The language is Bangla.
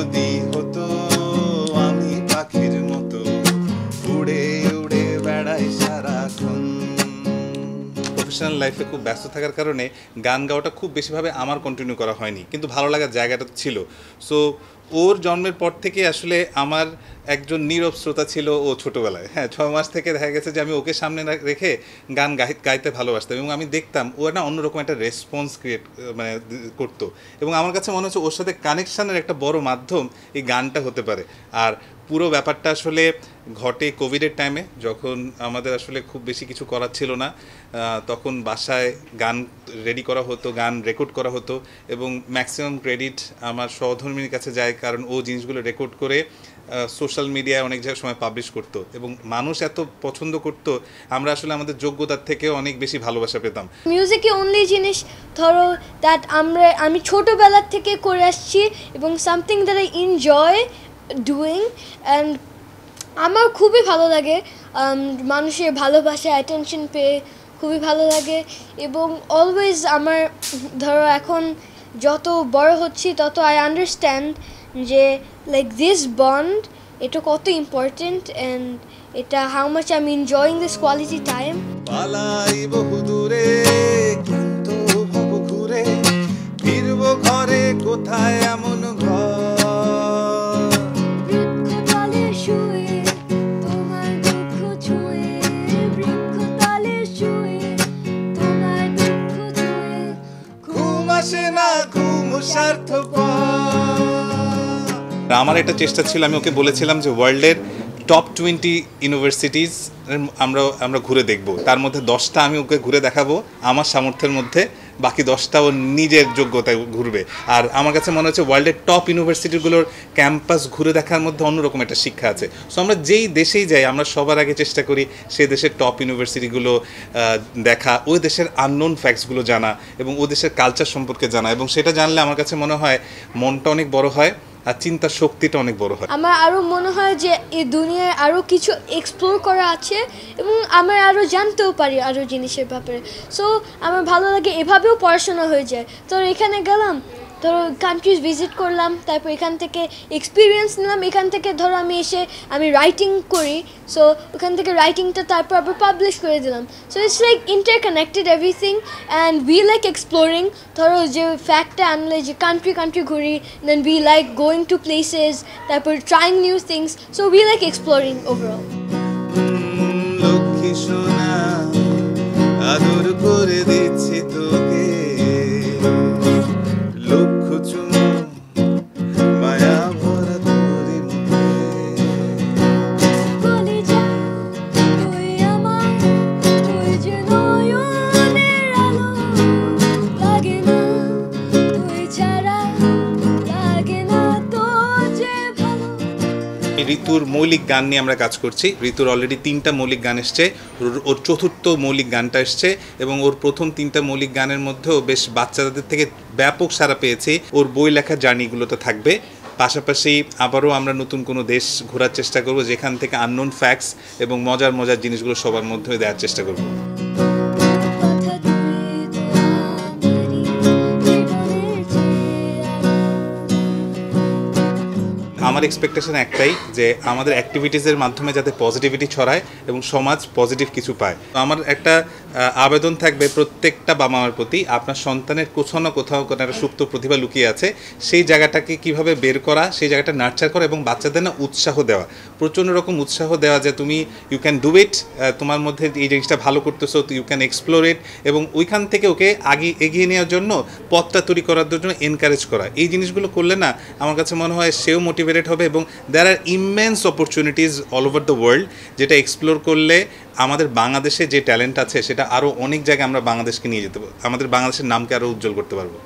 যদি হতো আমি পাখির মতো উড়ে উড়ে বেড়াই সারাক্ষণ। প্রফেশনাল লাইফে খুব ব্যস্ত থাকার কারণে গান গাওয়াটা খুব বেশিভাবে আমার কন্টিনিউ করা হয়নি, কিন্তু ভালো লাগার জায়গাটা ছিল। সো ওর জন্মের পর থেকে আসলে আমার একজন নীরব শ্রোতা ছিল ও ছোটোবেলায়। হ্যাঁ, 6 মাস থেকে দেখা গেছে যে আমি ওকে সামনে রেখে গান গাইতে ভালোবাসতাম এবং আমি দেখতাম ও না অন্যরকম একটা রেসপন্স ক্রিয়েট করতো এবং আমার কাছে মনে হচ্ছে ওর সাথে কানেকশানের একটা বড় মাধ্যম এই গানটা হতে পারে। আর পুরো ব্যাপারটা আসলে ঘটে কোভিডের টাইমে, যখন আমাদের আসলে খুব বেশি কিছু করার ছিল না। তখন বাসায় গান রেডি করা হতো, গান রেকর্ড করা হতো এবং ম্যাক্সিমাম ক্রেডিট আমার সহধর্মিনীর কাছে যায়, কারণ ও জিনিসগুলো রেকর্ড করে সোশ্যাল মিডিয়ায় অনেক জায়গায় সময় পাবলিশ করতো এবং মানুষ এত পছন্দ করতো, আমরা আসলে আমাদের যোগ্যতার থেকেও অনেক বেশি ভালোবাসা পেতাম। মিউজিকই অনলি জিনিস ধরো দ্যাট আমি ছোটোবেলার থেকে করে আসছি এবং something that I enjoy doing and আমার খুবই ভালো লাগে মানুষের ভালোবাসা অ্যাটেনশন পেয়ে খুবই ভালো লাগে। এবং অলওয়েজ আমার ধরো এখন যত বড় হচ্ছি তত আই আন্ডারস্ট্যান্ড যে লাইক দিস বন্ড এটা কত ইম্পর্টেন্ট অ্যান্ড এটা how much I am enjoying this quality time. পালাই বহু দূরে ক্লান্ত ভব ঘুরে ফিরব ঘরে, কোথায় এমন ঘর বৃক্ষতলে শুয়ে তোমার দুঃখ ছুঁয়ে, বৃক্ষতলে শুয়ে তোমার দুঃখ ছুঁয়ে ঘুম আসে না, ঘুম স্বার্থপর। আমার একটা চেষ্টা ছিল, আমি ওকে বলেছিলাম যে ওয়ার্ল্ডের টপ 20 ইউনিভার্সিটিজ আমরা ঘুরে দেখব, তার মধ্যে 10টা আমি ওকে ঘুরে দেখাবো আমার সামর্থ্যের মধ্যে, বাকি 10টা ও নিজের যোগ্যতায় ঘুরবে। আর আমার কাছে মনে হচ্ছে ওয়ার্ল্ডের টপ ইউনিভার্সিটিগুলোর ক্যাম্পাস ঘুরে দেখার মধ্যে অন্যরকম একটা শিক্ষা আছে। সো আমরা যেই দেশেই যাই আমরা সবার আগে চেষ্টা করি সেই দেশের টপ ইউনিভার্সিটিগুলো দেখা, ওই দেশের আননোন ফ্যাক্টসগুলো জানা এবং ওই দেশের কালচার সম্পর্কে জানা, এবং সেটা জানলে আমার কাছে মনে হয় মনটা অনেক বড় হয় আর চিন্তার শক্তিটা অনেক বড় হয়। আমার আরও মনে হয় যে এই দুনিয়ায় আরও কিছু এক্সপ্লোর করা আছে এবং আমরা আরও জানতেও পারি আরও জিনিসের ব্যাপারে। সো আমার ভালো লাগে, এভাবেও পড়াশোনা হয়ে যায়। তো এখানে গেলাম, ধরো কান্ট্রিজ ভিজিট করলাম, তারপর এখান থেকে এক্সপিরিয়েন্স নিলাম, এখান থেকে ধরো আমি এসে আমি রাইটিং করি, সো ওখান থেকে রাইটিংটা তারপর আবার পাবলিশ করে দিলাম। So it's like interconnected everything and we like exploring. ধরো যে ফ্যাক্টটা আনলে যে কান্ট্রি ঘুরি, then we like going to places, তারপর trying new things, so we like exploring overall. লক্ষ্মী সোনা আদর করে দিচ্ছি তোকে, লক্ষ চুমু মায়া ভরা তোরি মুখে। বলি যা তুই আমার, তুই যে নয়নের আলো, লাগে না তুই ছাড়া, লাগে না তোর যে ভালো। ঋতুর মৌলিক গান নিয়ে আমরা কাজ করছি। ঋতুর অলরেডি 3টা মৌলিক গান এসছে, ওর 4র্থ মৌলিক গানটা এসছে এবং ওর প্রথম 3টা মৌলিক গানের মধ্যেও বেশ বাচ্চাদের থেকে ব্যাপক সাড়া পেয়েছে। ওর বই লেখার জার্নিগুলোতে থাকবে, পাশাপাশি আবারও আমরা নতুন কোনো দেশ ঘোরার চেষ্টা করব যেখান থেকে আননোন ফ্যাক্টস এবং মজার জিনিসগুলো সবার মধ্যে দেওয়ার চেষ্টা করব। আমার এক্সপেকটেশন একটাই যে আমাদের অ্যাক্টিভিটিসের মাধ্যমে যাতে পজিটিভিটি ছড়ায় এবং সমাজ পজিটিভ কিছু পায়। আমার একটা আবেদন থাকবে প্রত্যেকটা বাবা মার প্রতি, আপনার সন্তানের কোথাও না কোথাও কোনো একটা সুপ্ত প্রতিভা লুকিয়ে আছে, সেই জায়গাটাকে কিভাবে বের করা, সেই জায়গাটা নার্চার করা এবং বাচ্চাদের না উৎসাহ দেওয়া, প্রচণ্ড রকম উৎসাহ দেওয়া যে তুমি ইউ ক্যান ডু ইট, তোমার মধ্যে এই জিনিসটা ভালো করতেছো, ইউ ক্যান এক্সপ্লোর ইট, এবং ওইখান থেকে ওকে আগে এগিয়ে নেওয়ার জন্য পথটা তৈরি করার জন্য এনকারেজ করা। এই জিনিসগুলো করলে না আমার কাছে মনে হয় সেও মোটিভেটেড হবে এবং there are immense opportunities all over the world, যেটা এক্সপ্লোর করলে আমাদের বাংলাদেশে যে ট্যালেন্ট আছে সেটা আরও অনেক জায়গায় আমরা বাংলাদেশকে নিয়ে যেতে পারবো, আমাদের বাংলাদেশের নামকে আরও উজ্জ্বল করতে পারবো।